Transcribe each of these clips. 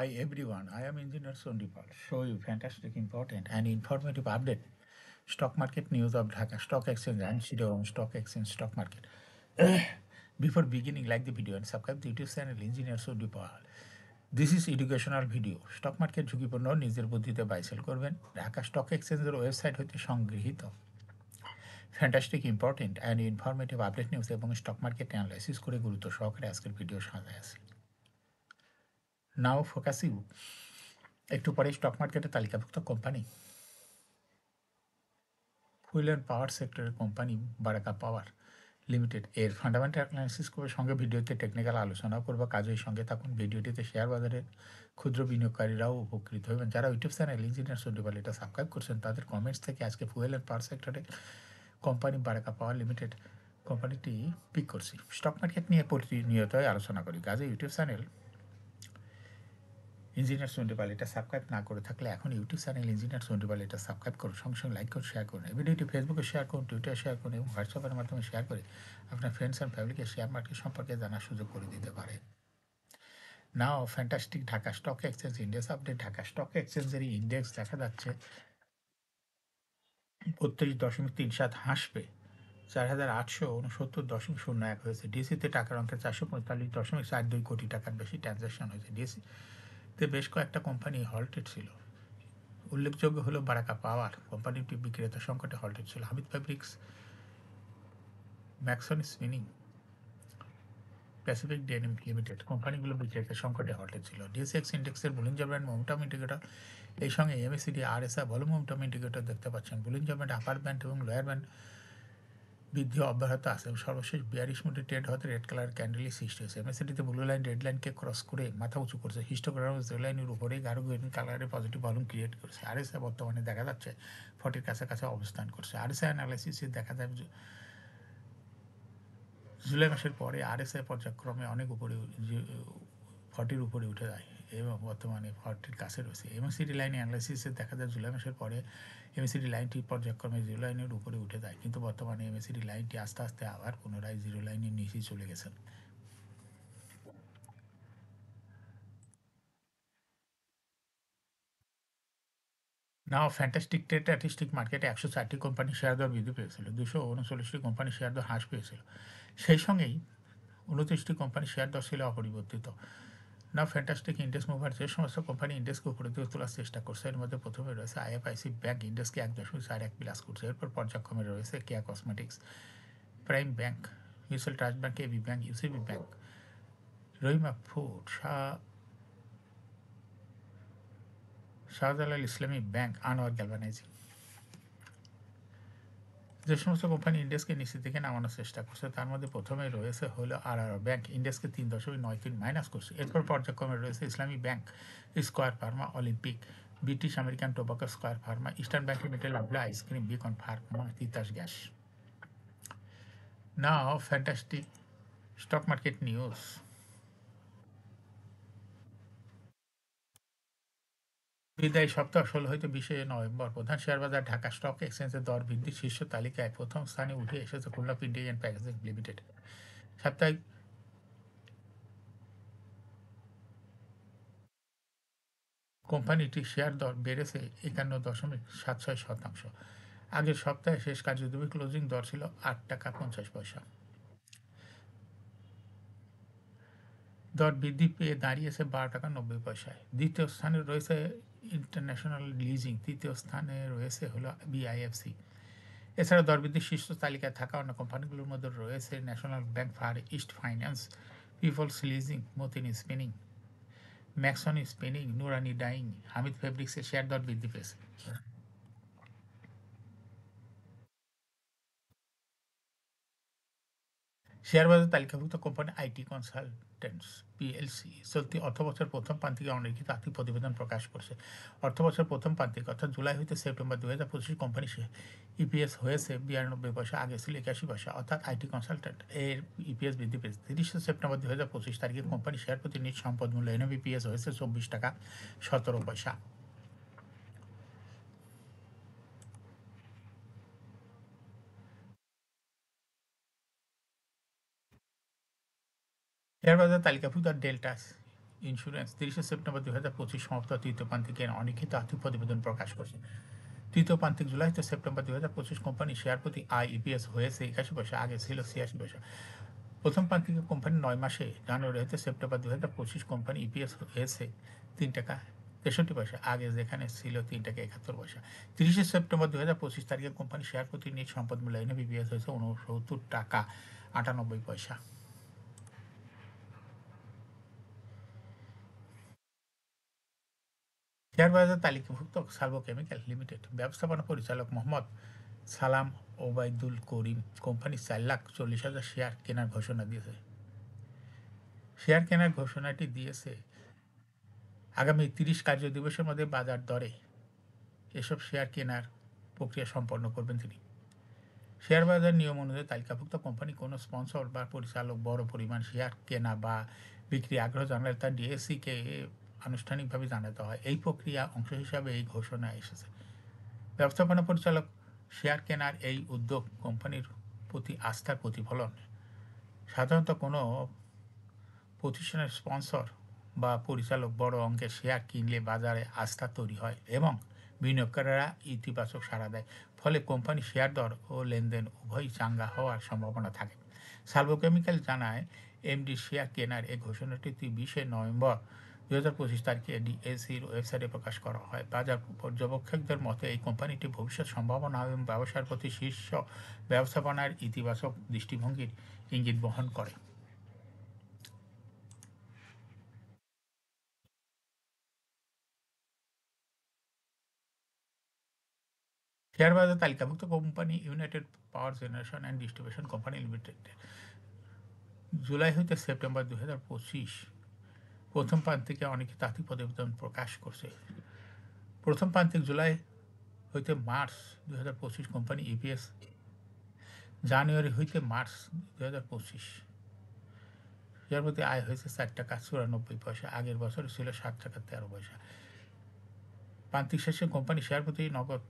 Hi everyone, I am Engineer Sondipal. Show you fantastic, important and informative update. Stock market news of Dhaka Stock Exchange and Shillong Stock Exchange Stock Market. Before beginning, like the video and subscribe to YouTube channel Engineer Sondipal. This is educational video. Stock market ঝুঁকিপূর্ণ নিজের বুদ্ধিতে buy sell করবেন Dhaka stock এক্সচেঞ্জের website হতে সংগৃহীত fantastic important and informative update news এবং stock market analysis করে গুরুত্ব সহকারে আজকের ভিডিও সাজায় আছে নাও ফোকাসিং একটু পরে স্টক মার্কেটে তালিকাভুক্ত কোম্পানি ফুয়েল অ্যান্ড পাওয়ার সেক্টরের কোম্পানি বারাকা পাওয়ার লিমিটেড এর ফান্ডামেন্টাল অ্যানালিসিস করে সঙ্গে ভিডিওতে টেকনিক্যাল আলোচনাও করবো কাজের সঙ্গে থাকুন ভিডিওটিতে শেয়ার বাজারের ক্ষুদ্র বিনিয়োগকারীরাও উপকৃত হবেন যারা ইউটিউব চ্যানেল ইঞ্জিনিয়ার সন্ডিপাল এটা সাবস্ক্রাইব করছেন তাদের কমেন্টস থেকে আজকে ফুয়েল অ্যান্ড পাওয়ার সেক্টরে কোম্পানি বারাকা পাওয়ার লিমিটেড কোম্পানিটি পিক করছি স্টক মার্কেট নিয়ে প্রতিনিয়ত আলোচনা করি কাজে ইউটিউব চ্যানেল ইঞ্জিনিয়ার সন্ডিপাল এটা সাবস্ক্রাইব না করে থাকলে এখন ইউটিউব চ্যানেল ইঞ্জিনিয়ার সন্ডিপাল এটা সাবস্ক্রাইব করুন সঙ্গে সঙ্গে লাইক করুন শেয়ার করুন এই ভিডিওটি ফেসবুকে শেয়ার করুন টুইটারে শেয়ার করুন এবং হোয়াটসঅ্যাপের মাধ্যমে শেয়ার করে আপনার ফ্রেন্ডস অ্যান্ড ফ্যামিলিকে শেয়ার মার্কেট সম্পর্কে জানার সুযোগ করে দিতে পারে now fantastic Dhaka stock exchange index update Dhaka stock এক্সচেঞ্জের ইন্ডেক্স দেখা যাচ্ছে 32.37 হাসবে 4,869.01 হয়েছে ডিসিতে টাকার অঙ্কে 445.42 কোটি টাকার বেশি ট্রানজ্যাকশন হয়েছে ডিসিতে বেশ কয়েকটা কোম্পানি হল্টেড ছিল উল্লেখযোগ্য হলো বারাকা পাওয়ার কোম্পানিটি বিক্রেতা সংকটে হল্টেড ছিল Hamid fabrics Maxon spinning Pacific denim limited কোম্পানিগুলো বিক্রেতা সংকটে হল্টেড ছিল ডিএসএক্স ইন্ডেক্সের বুলিঞ্জার ব্যান্ড মোমেন্টাম ইন্ডিকেটর এই সঙ্গে MACD RSI volume momentum indicator দেখতে পাচ্ছেন বুলিঞ্জার ব্যান্ড আপার ব্যান্ড এবং লোয়ার ব্যান্ড বৃদ্ধি অব্যাহত আছে এবং সর্বশেষ বিয়ারিশ মুডে ট্রেড হতে রেড কালার ক্যান্ডেলই সৃষ্টি হয়েছে এমএসিডিতে ব্লু লাইন রেড লাইনকে ক্রস করে মাথা উঁচু করছে হিস্টোগ্রাম রেড লাইনের উপরে গাঢ় গ্রিন কালারের পজিটিভ ভলিউম ক্রিয়েট করছে আরএসআই বর্তমানে দেখা যাচ্ছে 40 কাছাকাছি অবস্থান করছে আরএসআই অ্যানালাইসিসে দেখা যায় জুলাই মাসের পরে আরএসআই পর্যায়ক্রমে অনেক উপরে 40-র উপরে উঠে যায় এবং বর্তমানে 40-র কাছে রয়েছে এমএসিডি লাইন অ্যানালাইসিসে দেখা যায় জুলাই মাসের পরে এমএসিডি লাইনটি পর্যায়ক্রমে জিরো লাইনের উপরে উঠে যায় কিন্তু বর্তমানে এমএসিডি লাইনটি আস্তে আস্তে আবার পুনরায় জিরো লাইনের নিচেই চলে গেছেন নাও ফ্যান্টাস্টিক ট্রেড স্ট্যাটিস্টিক মার্কেটে 104টি কোম্পানি শেয়ার দর বৃদ্ধি পেয়েছিল 239টি কোম্পানি শেয়ার দর হ্রাস পেয়েছিল সেই সঙ্গেই 29টি কোম্পানি শেয়ার দর ছিল অপরিবর্তিত নাও ফ্যান্টাস্টিক ইন্ডেক্স মুভার যে সমস্ত কোম্পানি ইন্ডেক্সকে উপরে দিকে তোলার চেষ্টা করছে এর মধ্যে প্রথমে রয়েছে আইএফআইসি ব্যাংক ইন্ডেক্সকে 1.41 প্লাস করছে এরপর পর্যায়ক্রমে রয়েছে Keya cosmetics Prime Bank Mutual Trust Bank AB Bank UCB Bank Rahima Food Shahjalal Islami Bank Anwar galvanising যে সমস্ত কোম্পানি ইন্ডেক্সকে নিচের দিকে নামানোর চেষ্টা করছে তার মধ্যে প্রথমে রয়েছে হলো ব্যাংক ইন্ডেক্সকে 3.93 মাইনাস করছে এরপর পর্যায়ক্রমে রয়েছে Islami Bank Square Pharma Olympic British American Tobacco Square Pharma Eastern Bank Limited Lovello ice cream Beacon Pharma Titas gas now fantastic stock market news বিদায়ী সপ্তাহ 16 হইতে 20 নভেম্বর প্রধান শেয়ার বাজার ঢাকা স্টক এক্সচেঞ্জের দর বৃদ্ধির শীর্ষ তালিকায় প্রথম স্থানে উঠে এসেছে Khulna printing and packaging limited সাপ্তাহিক কোম্পানিটির শেয়ার দর বেড়েছে 51.76%। আগের সপ্তাহে শেষ কার্যদিবসে ক্লোজিং দর ছিল 8 টাকা 50 পয়সা। দর বৃদ্ধি পেয়ে দাঁড়িয়েছে 12 টাকা 90 পয়সায়। দ্বিতীয় স্থানে রয়েছে ইন্টারন্যাশনাল লিজিং, তৃতীয় স্থানে রয়েছে হলো বিআইএফসি। এছাড়া দরবৃদ্ধির শীর্ষ তালিকায় থাকা অন্য কোম্পানিগুলোর মধ্যে রয়েছে National Bank, Far East Finance, Peoples Leasing, Motin Spinning, Maxon Spinning, Nurani Dyeing, Hamid ফেব্রিক্সের শেয়ার দর বৃদ্ধি পেয়েছে। শেয়ার বাজার তালিকাভুক্ত কোম্পানি আইটি কনসালটেন্টস পিএলসি চলতি অর্থবছর প্রথম প্রান্তিকে অনির্দিষ্ট আর্থিক প্রতিবেদন প্রকাশ করছে। অর্থবছর প্রথম প্রান্তিক অর্থাৎ জুলাই হইতে সেপ্টেম্বর 2025 কোম্পানি ইপিএস হয়েছে 92 পয়সা, আগে ছিল 81 পয়সা, অর্থাৎ আইটি কনসালটেন্ট এর ইপিএস বৃদ্ধি পেয়েছে। 30 সেপ্টেম্বর 2025 তারিখে কোম্পানি শেয়ার প্রতি নিজ সম্পদ মূল্য এনবিপিএস হয়েছে 24 টাকা 17 পয়সা। শেয়ার বাজার তালিকাভুক্ত ডেল্টা ইন্স্যুরেন্স 30 সেপ্টেম্বর 2025 সমাপ্ত তৃতীয় প্রান্তিকের অলিখিত আর্থিক প্রতিবেদন প্রকাশ করছে। তৃতীয় প্রান্তিক জুলাই থেকে সেপ্টেম্বর 2025 কোম্পানি শেয়ার প্রতি ইপিএস হয়েছে 81 পয়সা, আগে ছিল 86 পয়সা। প্রথম প্রান্তিকে কোম্পানি 9 মাসে জানুয়ারি হতে সেপ্টেম্বর 2025 কোম্পানি ইপিএস হয়েছে 3 টাকা 63 পয়সা, আগে যেখানে ছিল 3 টাকা 71 পয়সা। 30 সেপ্টেম্বর 2025 তারিখে কোম্পানি শেয়ার প্রতি নিজ সম্পদ মূল্যায়নে ইপিএস হয়েছে 69 টাকা 98 পয়সা। শেয়ার বাজার তালিকাভুক্ত সালভো কেমিক্যাল লিমিটেড ব্যবস্থাপনা পরিচালক মোহাম্মদ সালাম ওবায়দুল করিম কোম্পানি 4,40,000 শেয়ার কেনার ঘোষণা দিয়েছে। শেয়ার কেনার ঘোষণাটি দিয়েছে আগামী 30 কার্য দিবসের মধ্যে বাজার দরে এসব শেয়ার কেনার প্রক্রিয়া সম্পন্ন করবেন তিনি। শেয়ার বাজার নিয়ম অনুযায়ী তালিকাভুক্ত কোম্পানি কোনো স্পন্সর বা পরিচালক বড় পরিমাণ শেয়ার কেনা বা বিক্রি আগ্রহ জানালে তার ডিএসসিকে আনুষ্ঠানিকভাবে জানাতে হয়। এই প্রক্রিয়া অংশ হিসাবে এই ঘোষণা এসেছে। ব্যবস্থাপনা পরিচালক শেয়ার কেনার এই উদ্যোগ কোম্পানির প্রতি আস্থার প্রতিফলন। সাধারণত কোনো প্রতিষ্ঠানের স্পন্সর বা পরিচালক বড় অঙ্কের শেয়ার কিনলে বাজারে আস্থা তৈরি হয় এবং বিনিয়োগকারীরা ইতিবাচক সাড়া দেয়, ফলে কোম্পানি শেয়ার দর ও লেনদেন উভয়ই চাঙ্গা হওয়ার সম্ভাবনা থাকে। সালভো কেমিক্যাল জানায় এমডি শেয়ার কেনার এই ঘোষণাটি 20 নভেম্বর 2025 তারিখে ডিএসির ওয়েবসাইটে প্রকাশ করা হয়। বাজার পর্যবেক্ষকদের মতে এই কোম্পানিটি ভবিষ্যৎ সম্ভাবনা এবং ব্যবসার প্রতি শীর্ষ ব্যবস্থাপনার ইতিবাচক দৃষ্টিভঙ্গির ইঙ্গিত বহন করে। শেয়ার বাজার তালিকাভুক্ত company United power generation and distribution company limited July হইতে সেপ্টেম্বর 2025 প্রথম প্রান্তিকে অনেক তাত্ত্বিক প্রতিবেদন প্রকাশ করছে। প্রথম প্রান্তিক জুলাই হইতে মার্চ 2025 কোম্পানি ইপিএস জানুয়ারি হইতে মার্চ 2025 শেয়ার প্রতি আয় হয়েছে 4 টাকা 94 পয়সা, আগের বছর ছিল 7 টাকা 13 পয়সা। প্রান্তিক শেষে কোম্পানি শেয়ার প্রতি নগদ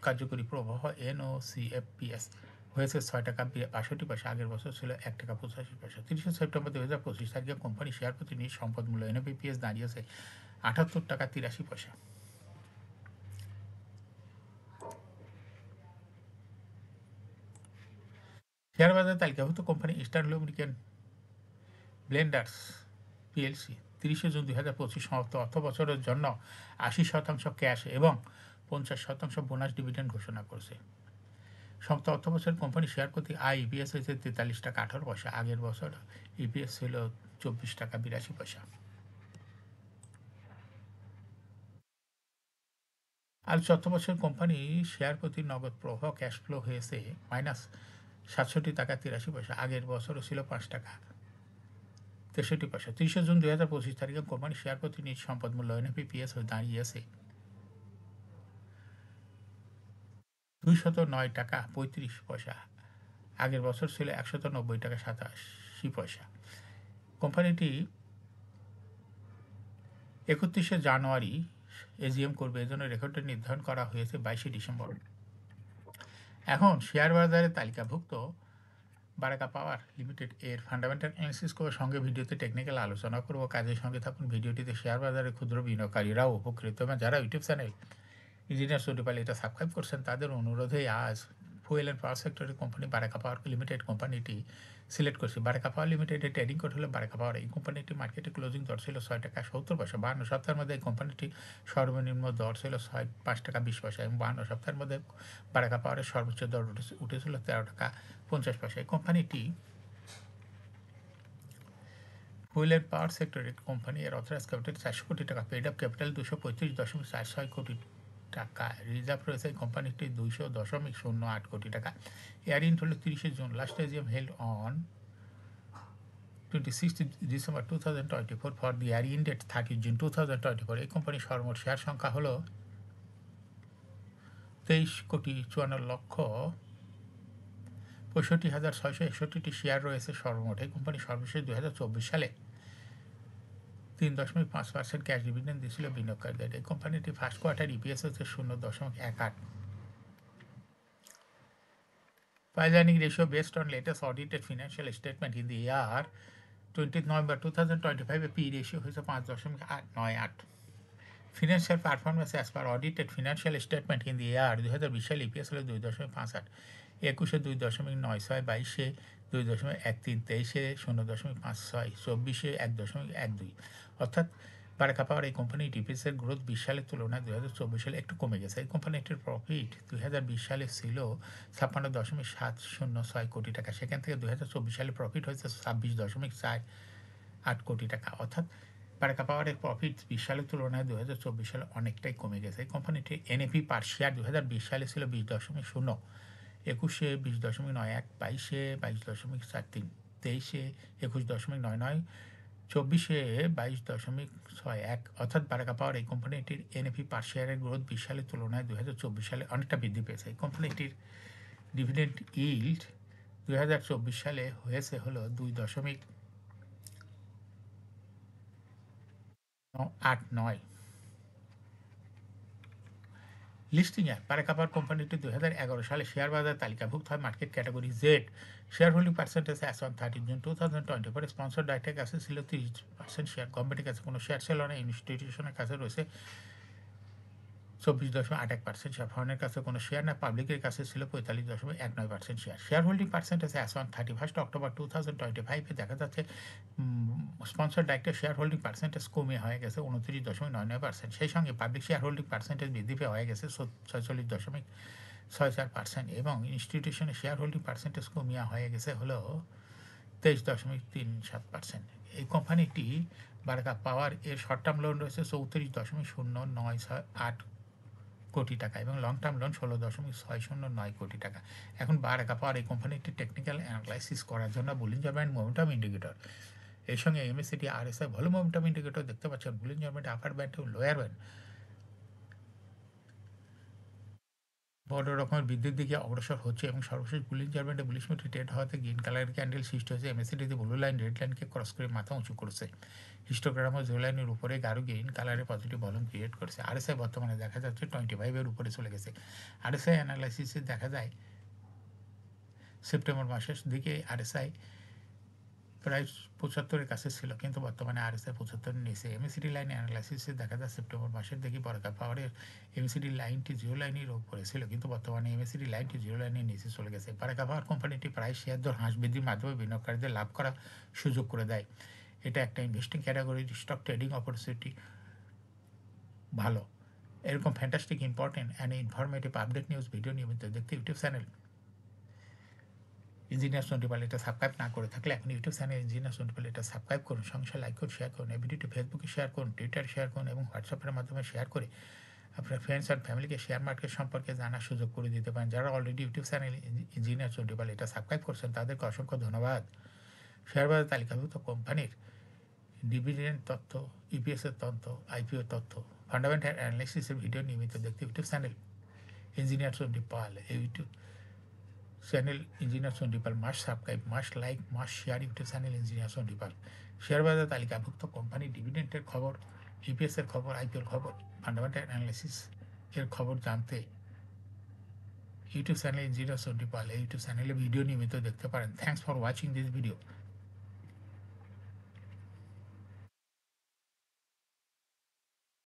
কার্যকরী প্রবাহ এনওসিএফপিএস হয়েছে 6 টাকা 62 পয়সা, আগের বছর ছিল 1 টাকা 85 পয়সা। 30 সেপ্টেম্বর 2025 তারিখে কোম্পানি শেয়ার প্রতি নিজ সম্পদ মূল্য এনপিপিএস দাঁড়িয়েছে 78 টাকা 83 পয়সা। শেয়ার বাজার তালিকাভুক্ত company eastern lubricant blenders PLC 30 June 2025 সমাপ্ত অর্থ বছরের জন্য 80% ক্যাশ এবং 50% বোনাস ডিভিডেন্ড ঘোষণা করেছে। সমাপ্ত অর্থ বছরের কোম্পানি শেয়ার প্রতি ইপিএস হয়েছে 43 টাকা 18 পয়সা, আগের বছর ইপিএস ছিল 24 টাকা 82 পয়সা। আর অর্থ বছরের কোম্পানি শেয়ার প্রতি নগদ প্রবাহ ক্যাশ ফ্লো হয়েছে -67 টাকা 83 পয়সা, আগের বছরও ছিল 5 টাকা 63 পয়সা। 30 জুন 2025 তারিখে কোম্পানি শেয়ার প্রতি নিজ সম্পদ মূল্য এনপিপিএস হয়ে দাঁড়িয়েছে 209 টাকা 35 পয়সা, আগের বছর ছিল 190 টাকা 87 পয়সা। কোম্পানিটি 31 জানুয়ারি এজিএম করবে, এজন্য রেকর্ডটি নির্ধারণ করা হয়েছে 22 ডিসেম্বর। এখন শেয়ার বাজারে তালিকাভুক্ত বারাকা পাওয়ার লিমিটেড এর ফান্ডামেন্টাল অ্যানালিসিস করার সঙ্গে ভিডিওতে টেকনিক্যাল আলোচনা করব। কাজের সঙ্গে থাকুন। ভিডিওটিতে শেয়ার বাজারে ক্ষুদ্র বিনিয়োগকারীরাও উপকৃত এবং যারা ইউটিউব চ্যানেল ইঞ্জিনিয়ার স্টুডিওপাল এটা সাবস্ক্রাইব করছেন তাদের অনুরোধে আজ ফুয়েল অ্যান্ড পাওয়ার সেক্টরের কোম্পানি বারাকা পাওয়ার লিমিটেড কোম্পানিটি সিলেক্ট করছি। বারাকা পাওয়ার লিমিটেডের ট্রেডিং কোড হলো বারাকা পাওয়ার। এই কোম্পানিটি মার্কেটে ক্লোজিং দর ছিল 6 টাকা 70 পয়সা। 52 সপ্তাহের মধ্যে এই কোম্পানিটি সর্বনিম্ন দর ছিল 5 টাকা 20 পয়সা এবং 52 সপ্তাহের মধ্যে বারাকা পাওয়ারের সর্বোচ্চ দর উঠেছিল 13 টাকা 50 পয়সা। এই কোম্পানিটি ফুয়েল অ্যান্ড পাওয়ার সেক্টরের কোম্পানি এর অথরাইজ ক্যাপিটাল 400 কোটি টাকা, পেড আপ ক্যাপিটাল 235.46 কোটি টাকা, রিজার্ভ রয়েছে এই কোম্পানিটি 200.08 কোটি টাকা। এয়ারিন হল 30 June, last AGM held on 26 December 2024 for the year end date 30 June 2024। এই কোম্পানির সর্বমোট শেয়ার সংখ্যা হল 23,54,65,661টি শেয়ার রয়েছে সর্বমোট। এই কোম্পানি সর্বশেষ 2024 সালে 3.5% ক্যাশ ডিভিডেন্ড দিয়েছিল বিনিয়োগকারীদের। এই কোম্পানিটি ফার্স্ট কোয়ার্টার ইপিএস হচ্ছে 0.18। Price earning ratio based on latest audited financial statement in the year 20 November 2025 P ratio হয়েছে 5.98। Financial performance as per audited financial statement in the year 2020 সালে EPS হলো 2.58, 21-এ 2.96, 22-এ 2.13, 23-এ 0.56, 24-এ 1.12। অর্থাৎ বারাকা পাওয়ার এই কোম্পানি ইপিএসের গ্রোথ 20 সালের তুলনায় 2024 সালে একটু কমে গেছে। এই কোম্পানিটির প্রফিট 2020 সালে ছিল 56.706 কোটি টাকা, সেখান থেকে 2024 সালে প্রফিট হয়েছে 26.48 কোটি টাকা। অর্থাৎ বারাকা পাওয়ারের প্রফিট 20 সালের তুলনায় 2024 সালে অনেকটাই কমে গেছে। এই কোম্পানিটির এনএপি পার শেয়ার 2020 সালে ছিল 20.0, 21-এ 20.91, 22-এ 22.43, 23-এ 21.99, 24-এ 22.61। অর্থাৎ বারাকা পাওয়ার এই কোম্পানিটির এনএপি পার শেয়ারের গ্রোথ 20 সালের তুলনায় 2024 সালে অনেকটা বৃদ্ধি পেয়েছে। এই কোম্পানিটির ডিভিডেন্ড ইল্ড 2024 সালে হয়েছে হলো 2.89। লিস্টিং এর বারাকা পাওয়ার কোম্পানিটি 2011 সালে শেয়ার বাজার তালিকাভুক্ত হয় market category Z. Share holding percentage as on 30 June 2024 sponsor ডাইরেক্টের কাছে ছিল 30% শেয়ার, গভর্নমেন্টের কাছে কোনো শেয়ার ছিল না, ইনস্টিটিউশনের কাছে রয়েছে 24.81% শেয়ার, ফরেনের কাছে কোনো শেয়ার না, পাবলিকের কাছে ছিল 45.19% share. Share holding percentage as on 31 October 2025 দেখা যাচ্ছে স্পন্সর ডাইরেক্টের শেয়ার হোল্ডিং পার্সেন্টেজ কমে হয়ে গেছে 29.99%। সেই সঙ্গে পাবলিক শেয়ার হোল্ডিং পার্সেন্টেজ বৃদ্ধি পেয়ে হয়ে গেছে 46.64% এবং ইনস্টিটিউশনের শেয়ার হোল্ডিং পার্সেন্টেজ কমিয়ে হয়ে গেছে হলো 23.37%। এই কোম্পানিটি বারাকা পাওয়ার এর শর্ট টার্ম লোন রয়েছে 34.0968 কোটি টাকা এবং লং টার্ম লোন 16.609 কোটি টাকা। এখন বারাকা পাওয়ার এই কোম্পানিটি টেকনিক্যাল অ্যানালাইসিস করার জন্য বুলিঞ্জার ব্যান্ড মোমেন্টাম ইন্ডিকেটর, এর সঙ্গে MACD RSI volume momentum indicator দেখতে পাচ্ছেন। বুলিঞ্জার ব্যান্ড আপার ব্যান্ড এবং লোয়ার ব্যান্ড বড় রকমের বৃদ্ধির দিকে অগ্রসর হচ্ছে এবং সর্বশেষ বুলিঞ্জার ব্যান্ডে বুলিশ মুডে ট্রেড হওয়াতে গ্রিন কালারের ক্যান্ডেল সৃষ্টি হয়েছে। এমএসিডিতে ব্লু লাইন রেড লাইনকে ক্রস করে মাথা উঁচু করেছে। হিস্টোগ্রাম ও জিরো লাইনের উপরে গাঢ় গ্রিন কালারের পজিটিভ ভলিউম ক্রিয়েট করেছে। আরএসআই বর্তমানে দেখা যাচ্ছে 25-এর উপরে চলে গেছে। আরএসআই অ্যানালাইসিসে দেখা যায় সেপ্টেম্বর মাসের দিকে আরএসআই প্রায় 75-এর কাছে ছিল, কিন্তু বর্তমানে আরএসআই 75-এর নিচে। এমএসিডি লাইন অ্যানালাইসিসে দেখা যায় সেপ্টেম্বর মাসের দিকে বারাকা পাওয়ারের এমএসিডি লাইনটি জিরো লাইনের উপরে ছিল, কিন্তু বর্তমানে এমএসিডি লাইনটি জিরো লাইনের নিচে চলে গেছে। বারাকা পাওয়ার কোম্পানিটি প্রায় শেয়ার দর হ্রাস বৃদ্ধির মাধ্যমে বিনিয়োগকারীদের লাভ করার সুযোগ করে দেয়। এটা একটা investing category, stock trading opportunity ভালো। এরকম fantastic important and informative update news video নিয়মিত দেখতে ইউটিউব চ্যানেল ইঞ্জিনিয়ার সন্ডিপাল এটা সাবস্ক্রাইব না করে থাকলে এখন ইউটিউব চ্যানেল ইঞ্জিনিয়ার সন্ডিপাল এটা সাবস্ক্রাইব করুন, সঙ্গে লাইক করুন, শেয়ার করুন। এই ভিডিওটি ফেসবুকে শেয়ার করুন, টুইটারে শেয়ার করুন এবং হোয়াটসঅ্যাপের মাধ্যমে শেয়ার করে আপনার ফ্রেন্ডস অ্যান্ড ফ্যামিলিকে শেয়ার মার্কেট সম্পর্কে জানার সুযোগ করে দিতে পারেন। যারা অলরেডি ইউটিউব চ্যানেল ইঞ্জিনিয়ার সন্ডিপাল এটা সাবস্ক্রাইব করছেন তাদেরকে অসংখ্য ধন্যবাদ। শেয়ার বাজার তালিকাভুক্ত কোম্পানির ডিভিডেন্ড তথ্য, ইপিএসের তথ্য, আইপিও তথ্য, ফান্ডামেন্টাল অ্যানালিসিসের ভিডিও নিয়মিত দেখতে YouTube channel engineer Sandipal YouTube channel engineer Sandipal must subscribe, must like, must share YouTube channel engineer Sandipal. Share বাজার তালিকাভুক্ত কোম্পানি ডিভিডেন্টের খবর, ইপিএসের খবর, আইপিওর খবর, ফান্ডামেন্টাল অ্যানালিসিস এর খবর জানতে ইউটিউব চ্যানেল ইঞ্জিনিয়ার সন্ডিপাল এই ইউটিউব চ্যানেলে ভিডিও নিয়মিত দেখতে পারেন। Thanks for watching this video.